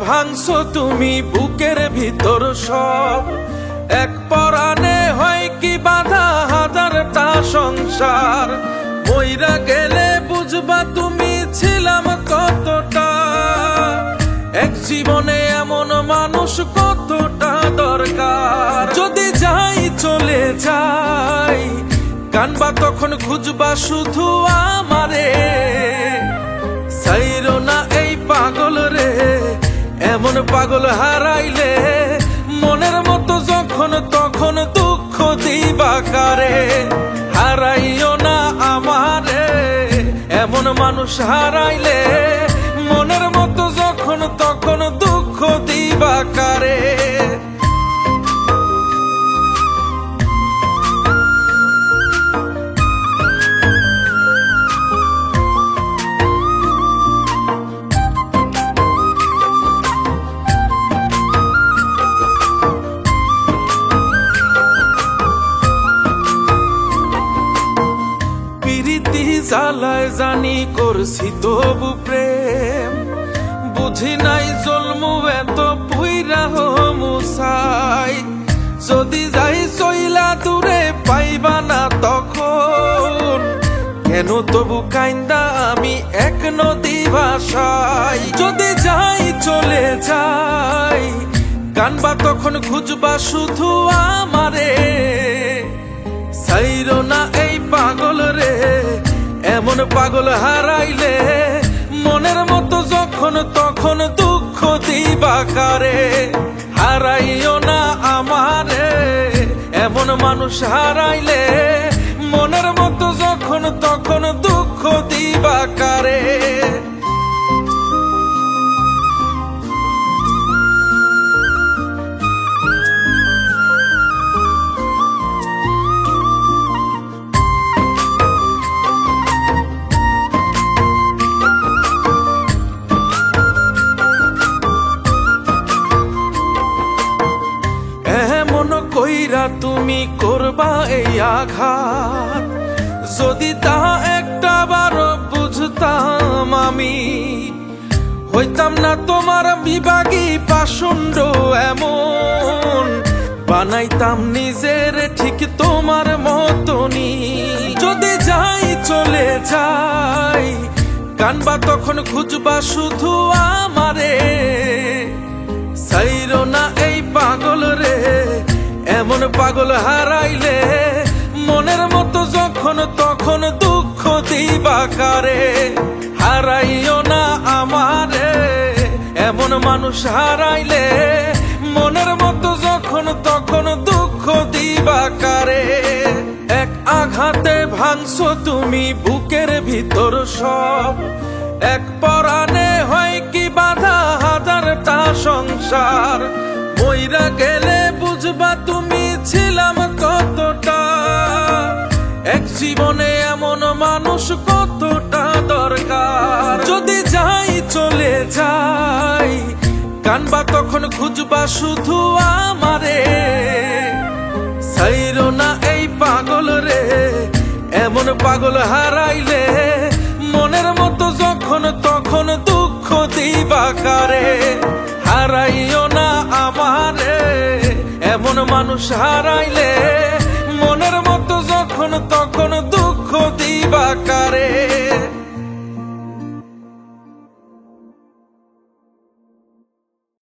ভাঙছো তুমি বুকের ভিতর সব। এক পরাণে হয় কি বাধা হাজারটা সংসার। মইরা গেলে বুঝবা তুমি ছিলাম কতটা। এক জীবনে এমন মানুষ কতটা দরকার। যদি যাই চলে যাই কানবা তখন খুঁজবা শুধু আমারে। সাইরো না এই পাগল রে, এমন পাগল হারাইলে মনের মতো যখন তখন দুঃখ দিবা কারে। হারাইও না আমারে, এমন মানুষ হারাইলে মনের মতো যখন তখন দুঃখ দিবা কারে। জ্বালায় জানি করছি তবু প্রেম, বুঝি নাই জন্মু এত পুইরা মুসাই। যদি যাই চইলা দূরে পাইবা না তখন, কেন তবু কাইন্দা আমি এক নদী ভাষাই। যদি যাই চলে যাই কানবা তখন খুঁজবা শুধু আমারে। সাইরো না এই পাগল রে, এমন পাগল হারাইলে মনের মতো যখন তখন দুঃখ দিবা কারে। হারাইও না আমারে, এমন মানুষ হারাইলে মনের মতো যখন তখন দুঃখ দিবা কারে। কইরা তুমি করবা এই আঘাত, যদি তা একটা বার বুঝতাম আমি হইতাম না তোমার বিভাগী পাষণ্ড এমন। বানাইতাম নিজের ঠিক তোমার মতনই। যদি যাই চলে যাই কানবা তখন খুঁজবা শুধু আমারে। সাইরো না এই পাগল রে, এমন পাগল হারাইলে মনের মতো যখন তখন দুঃখ দিবা কারে। হারাইও না আমারে, এমন মানুষ হারাইলে মনের মতো যখন তখন দুঃখ দিবা কারে। এক আঘাতে ভাঙছো তুমি বুকের ভিতর সব। এক পরাণে হয় কি বাধা হাজারটা সংসার। মইরা গেলে বুঝবা তুমি ছিলাম কতটা। এক জীবনে এমন মানুষ কতটা দরকার। যদি যাই চলে যাই কানবা তখন খুঁজবা শুধু আমারে। সাইরো না এই পাগল রে, এমন পাগল হারাইলে মনের মতো যখন তখন দুঃখ দিবা কারে। হারাইও না আমারে, এমন মানুষ হারাইলে মনের মতো যখন তখন